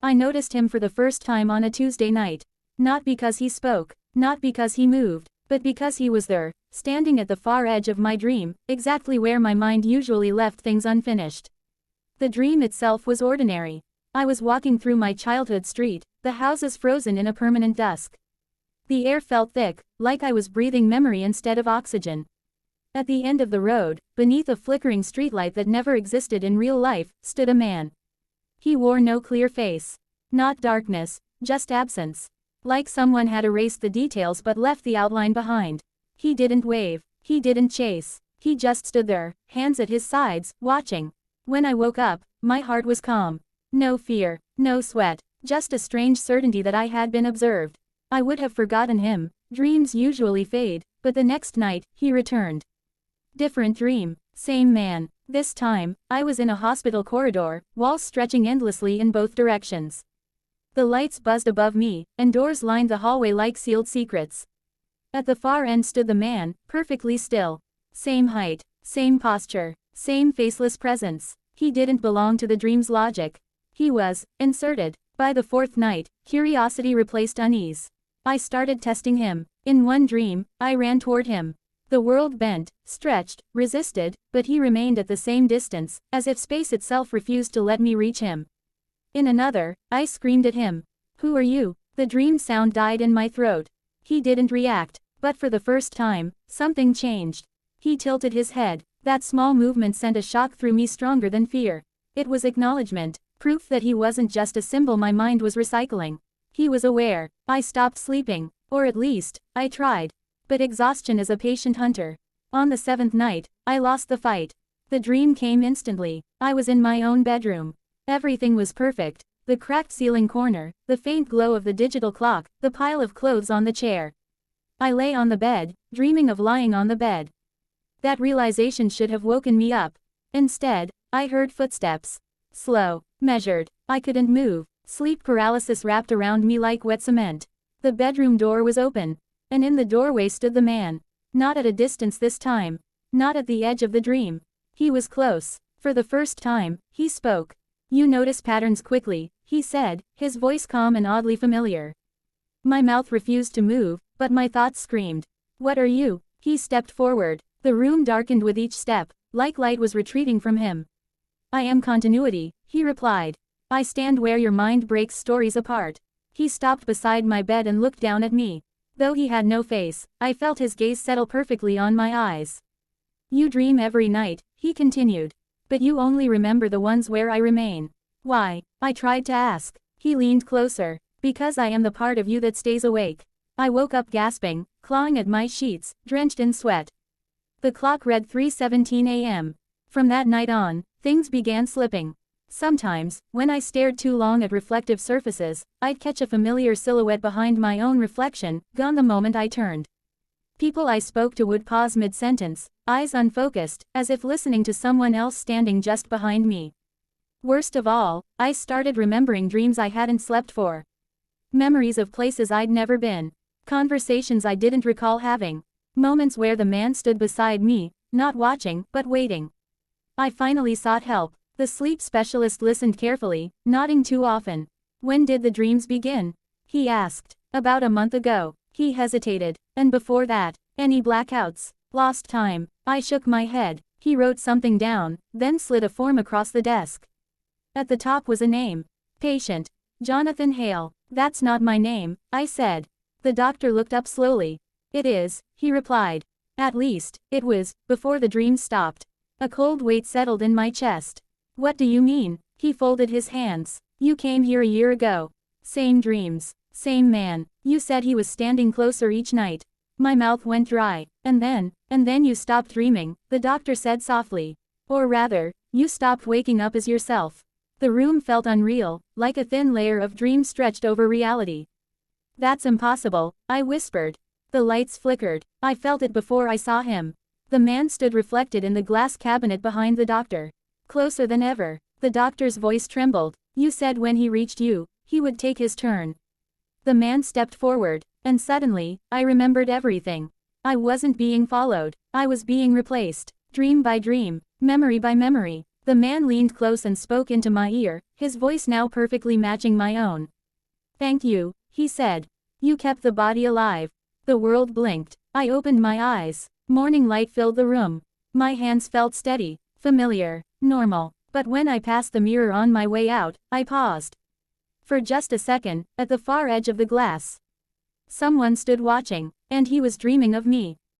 I noticed him for the first time on a Tuesday night. Not because he spoke, not because he moved, but because he was there, standing at the far edge of my dream, exactly where my mind usually left things unfinished. The dream itself was ordinary. I was walking through my childhood street, the houses frozen in a permanent dusk. The air felt thick, like I was breathing memory instead of oxygen. At the end of the road, beneath a flickering streetlight that never existed in real life, stood a man. He wore no clear face. Not darkness, just absence. Like someone had erased the details but left the outline behind. He didn't wave, he didn't chase, he just stood there, hands at his sides, watching. When I woke up, my heart was calm. No fear, no sweat, just a strange certainty that I had been observed. I would have forgotten him, dreams usually fade, but the next night, he returned. Different dream, same man. This time, I was in a hospital corridor, walls stretching endlessly in both directions. The lights buzzed above me, and doors lined the hallway like sealed secrets. At the far end stood the man, perfectly still. Same height, same posture, same faceless presence. He didn't belong to the dream's logic. He was inserted. By the fourth night, curiosity replaced unease. I started testing him. In one dream, I ran toward him. The world bent, stretched, resisted, but he remained at the same distance, as if space itself refused to let me reach him. In another, I screamed at him. "Who are you?" The dream sound died in my throat. He didn't react, but for the first time, something changed. He tilted his head. That small movement sent a shock through me stronger than fear. It was acknowledgement, proof that he wasn't just a symbol my mind was recycling. He was aware. I stopped sleeping, or at least, I tried. But exhaustion is a patient hunter. On the seventh night, I lost the fight. The dream came instantly. I was in my own bedroom. Everything was perfect. The cracked ceiling corner, the faint glow of the digital clock, the pile of clothes on the chair. I lay on the bed, dreaming of lying on the bed. That realization should have woken me up. Instead, I heard footsteps. Slow, measured. I couldn't move. Sleep paralysis wrapped around me like wet cement. The bedroom door was open. And in the doorway stood the man. Not at a distance this time. Not at the edge of the dream. He was close. For the first time, he spoke. "You notice patterns quickly," he said, his voice calm and oddly familiar. My mouth refused to move, but my thoughts screamed. "What are you?" He stepped forward. The room darkened with each step, like light was retreating from him. "I am continuity," he replied. "I stand where your mind breaks stories apart." He stopped beside my bed and looked down at me. Though he had no face, I felt his gaze settle perfectly on my eyes. "You dream every night," he continued. "But you only remember the ones where I remain." "Why?" I tried to ask. He leaned closer. "Because I am the part of you that stays awake." I woke up gasping, clawing at my sheets, drenched in sweat. The clock read 3:17 a.m. From that night on, things began slipping. Sometimes, when I stared too long at reflective surfaces, I'd catch a familiar silhouette behind my own reflection, gone the moment I turned. People I spoke to would pause mid-sentence, eyes unfocused, as if listening to someone else standing just behind me. Worst of all, I started remembering dreams I hadn't slept for. Memories of places I'd never been. Conversations I didn't recall having. Moments where the man stood beside me, not watching, but waiting. I finally sought help. The sleep specialist listened carefully, nodding too often. "When did the dreams begin?" he asked. "About a month ago." He hesitated. "And before that, any blackouts?" "Lost time." I shook my head. He wrote something down, then slid a form across the desk. At the top was a name. "Patient. Jonathan Hale." "That's not my name," I said. The doctor looked up slowly. "It is," he replied. "At least, it was, before the dream stopped." A cold weight settled in my chest. "What do you mean?" He folded his hands. "You came here a year ago. Same dreams. Same man. You said he was standing closer each night." My mouth went dry. And then you stopped dreaming," the doctor said softly. "Or rather, you stopped waking up as yourself." The room felt unreal, like a thin layer of dream stretched over reality. "That's impossible," I whispered. The lights flickered. I felt it before I saw him. The man stood reflected in the glass cabinet behind the doctor. Closer than ever. The doctor's voice trembled. "You said when he reached you, he would take his turn." The man stepped forward, and suddenly, I remembered everything. I wasn't being followed. I was being replaced. Dream by dream, memory by memory. The man leaned close and spoke into my ear, his voice now perfectly matching my own. "Thank you," he said. "You kept the body alive." The world blinked. I opened my eyes. Morning light filled the room. My hands felt steady, familiar, normal. But when I passed the mirror on my way out, I paused. For just a second, at the far edge of the glass. Someone stood watching, and he was dreaming of me.